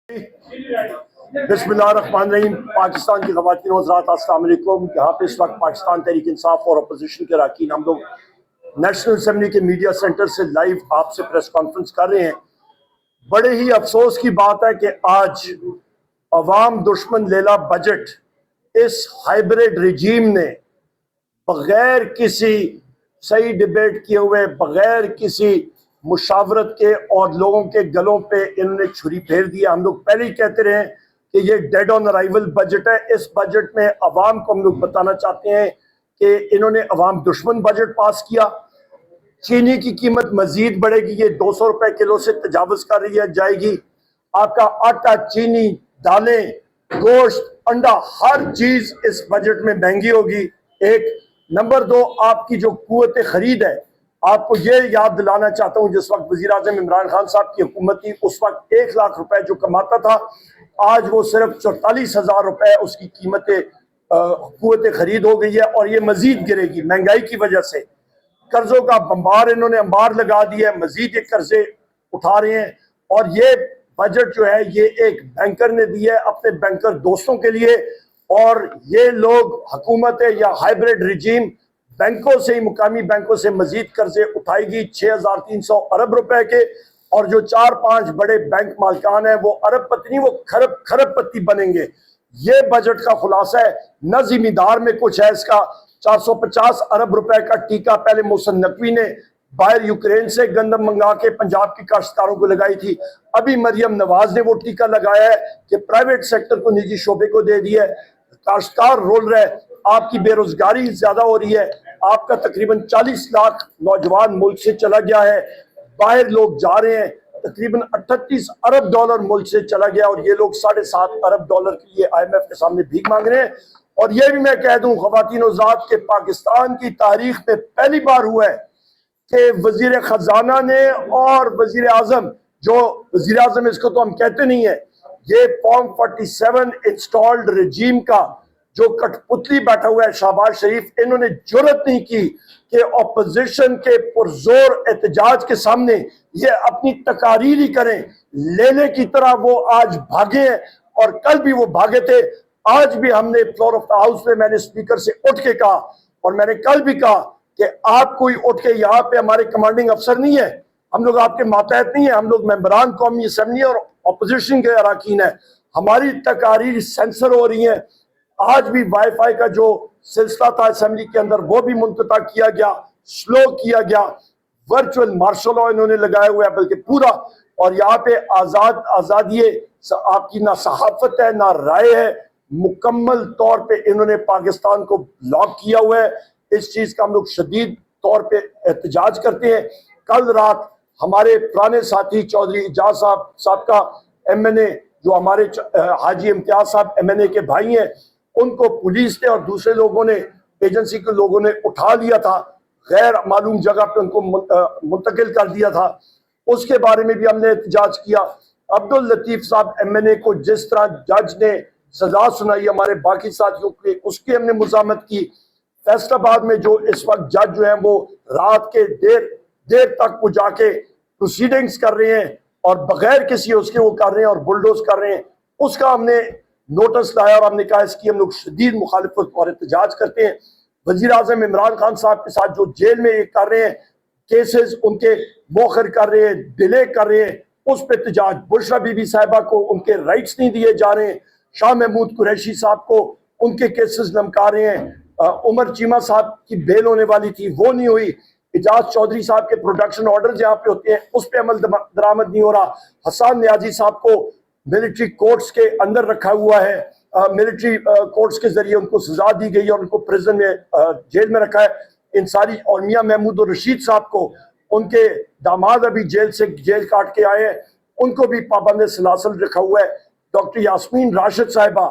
बिस्मिल्लाहिर्रहमानिर्रहीम। पाकिस्तान की ख़वातीन और हज़रात अस्सलाम वालेकुम। यहाँ पे इस वक्त पाकिस्तान तहरीक इंसाफ और अपोजिशन के अरकान हम लोग नेशनल असम्बली के मीडिया सेंटर से लाइव आपसे प्रेस कॉन्फ्रेंस कर रहे हैं। बड़े ही अफसोस की बात है कि आज अवाम दुश्मन लेला बजट इस हाइब्रिड रिजीम ने बगैर किसी सही डिबेट किए हुए, बगैर किसी मुशावरत के और लोगों के गलों पे इन्होंने छुरी फेर दिया। हम लोग पहले ही कहते रहे कि ये डेड ऑन अराइवल बजट है। इस बजट में अवाम को हम लोग बताना चाहते हैं कि इन्होंने अवाम दुश्मन बजट पास किया। चीनी की कीमत मजीद बढ़ेगी, ये 200 रुपए किलो से तजावज कर रही है जाएगी। आपका आटा, चीनी, दालें, गोश्त, अंडा, हर चीज इस बजट में महंगी होगी। एक नंबर दो, आपकी जो कुव्वत खरीद है, आपको ये याद दिलाना चाहता हूँ, जिस वक्त वजीर आज़म इमरान खान साहब की हुकूमत थी उस वक्त 1 लाख रुपए जो कमाता था, आज वो सिर्फ 44,000 रुपए उसकी कीमत कुव्वत खरीद हो गई है और ये मजीद गिरेगी महंगाई की वजह से। कर्जों का बंबार इन्होंने अंबार लगा दिया है, मजीद ये कर्जे उठा रहे हैं। और ये बजट जो है ये एक बैंकर ने दिया है अपने बैंकर दोस्तों के लिए, और ये लोग हुकूमत है या हाइब्रिड रिजीम बैंकों से ही, मुकामी बैंकों से मजीद कर्जे उठाएगी 6,300 अरब रुपए के। और जो 4-5 बड़े बैंक मालिकान है वो अरबपति नहीं, वो खरबपति बनेंगे। ये बजट का खुलासा है। न जिम्मेदार में कुछ है इसका। 450 अरब रुपए का टीका पहले मोहसिन नकवी ने बाहर यूक्रेन से गंदम मंगा के पंजाब की काश्तकारों को लगाई थी। अभी मरियम नवाज ने वो टीका लगाया है कि प्राइवेट सेक्टर को, निजी शोबे को दे दिया है। काश्तकार रोल रहे, आपकी बेरोजगारी ज्यादा हो रही है। आपका तकरीबन 40 लाख नौजवान मुल्क से चला गया है, बाहर लोग जा रहे हैं। तकरीबन 38 अरब डॉलर मुल्क से चला गया और ये लोग 7.5 अरब डॉलर के लिए IMF के सामने भीख मांग रहे हैं। और ये भी मैं कह दूं, ख़वातीन और ज़ात के पाकिस्तान की तारीख में पहली बार हुआ है कि वजीर खजाना ने और वजीर आजम, जो वजीर आजम इसको तो हम कहते नहीं है, ये फॉर्म 47 इंस्टॉल्ड रजीम का जो कठपुतली बैठा हुआ है शहबाज शरीफ, इन्होंने जुर्रत नहीं की कि अपोजिशन के पुरजोर एहतजाज के सामने ये अपनी तकारीर ही करें। लेने की तरह वो आज भागे और कल भी वो भागे थे। आज भी हमने फ्लोर ऑफ द हाउस में मैंने स्पीकर से उठ के कहा, और मैंने कल भी कहा कि आप कोई उठ के यहाँ पे हमारे कमांडिंग अफसर नहीं है, हम लोग आपके मातहत नहीं है, हम लोग मेंबरान कौमी असम्बली और अपोजिशन के अरकान है। हमारी तकारीर सेंसर हो रही है। आज भी वाईफाई का जो सिलसिला था असेंबली के अंदर वो भी मुनक़ता किया गया, स्लो किया गया। वर्चुअल मार्शल लॉ इन्होंने लगाया हुआ है बल्कि पूरा। और यहाँ पे आज़ादी आपकी ना सहाफत है ना राय है, मुकम्मल तौर पे इन्होंने पाकिस्तान को ब्लॉक किया हुआ है। इस चीज का हम लोग शदीद तौर पे एहतजाज करते हैं। कल रात हमारे पुराने साथी चौधरी एजाज साहब का MNA, जो हमारे हाजी इम्तियाज साहब MNA के भाई हैं, उनको पुलिस ने और दूसरे लोगों ने, एजेंसी के लोगों ने उठा लिया था, गैर मालूम जगह पे उनको मुंतकिल कर दिया था। उसके बारे में भी हमने एहतजाज किया। अब्दुल लतीफ साहब MNA को जिस तरह जज ने सजा सुनाई हमारे बाकी साथियों की, उसकी हमने मुज़ामत की। फैसलाबाद में जो इस वक्त जज जो है वो रात के देर तक वो जाके प्रोसीडिंग्स कर रहे हैं और बगैर किसी उसके वो कर रहे हैं और बुलडोज कर रहे हैं, उसका हमने नोटिस लाया और हमने कहा इसकी हम लोग शदीद मुखालिफत और एहतजाज करते हैं। वजीर आज़म इमरान खान साहब के साथ जो जेल में ये कर रहे हैं, केसेस उनके मौखर कर रहे हैं, डिले कर रहे हैं, उस पर एहतजाज। बुशरा बीबी साहिबा को उनके राइट्स नहीं दिए जा रहे हैं, शाह महमूद कुरैशी साहब को उनके केसेस लमका रहे हैं, उमर चीमा साहब की बेल होने वाली थी वो नहीं हुई, इजाज चौधरी साहब के प्रोडक्शन ऑर्डर जहाँ पे होते हैं उस पर अमल दरामद नहीं हो रहा, हसन न्याजी साहब को मिलिट्री कोर्ट्स के अंदर रखा हुआ है, मिलिट्री कोर्ट्स के जरिए उनको सजा दी गई और उनको प्रिजन में जेल में रखा है इन सारी, और मियाँ महमूद और रशीद साहब को, उनके दामाद अभी जेल काट के आए हैं, उनको भी पाबंद सलासल रखा हुआ है। डॉक्टर यास्मीन राशिद साहिबा,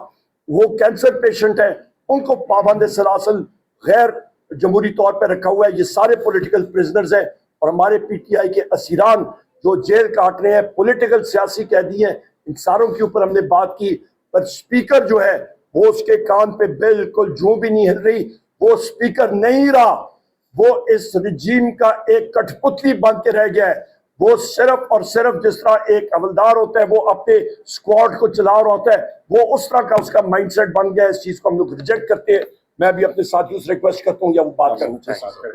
वो कैंसर पेशेंट है, उनको पाबंद सलासल गैर जमहूरी तौर पर रखा हुआ है। ये सारे पॉलिटिकल प्रिजनर्स हैं। और हमारे PTI के असीरान जो जेल काट रहे हैं, पॉलिटिकल सियासी कैदी हैं, इन सारों के ऊपर हमने बात की। पर स्पीकर जो है वो उसके कान पे बिल्कुल जूं भी नहीं हिल रही, वो स्पीकर नहीं रहा, वो इस रिजीम का एक कठपुतली बन के रह गया है। وہ صرف اور صرف جس طرح ایک حوالدار ہوتا ہے وہ اپنے اسکواڈ کو چلا رہا ہوتا ہے, وہ اس طرح کا اس کا مائنڈ سیٹ بن گیا. اس چیز کو ہم لوگ ریجیکٹ کرتے ہیں. میں بھی اپنے ساتھیوں سے ریکویسٹ کرتا ہوں یا وہ بات کرنا چاہیے.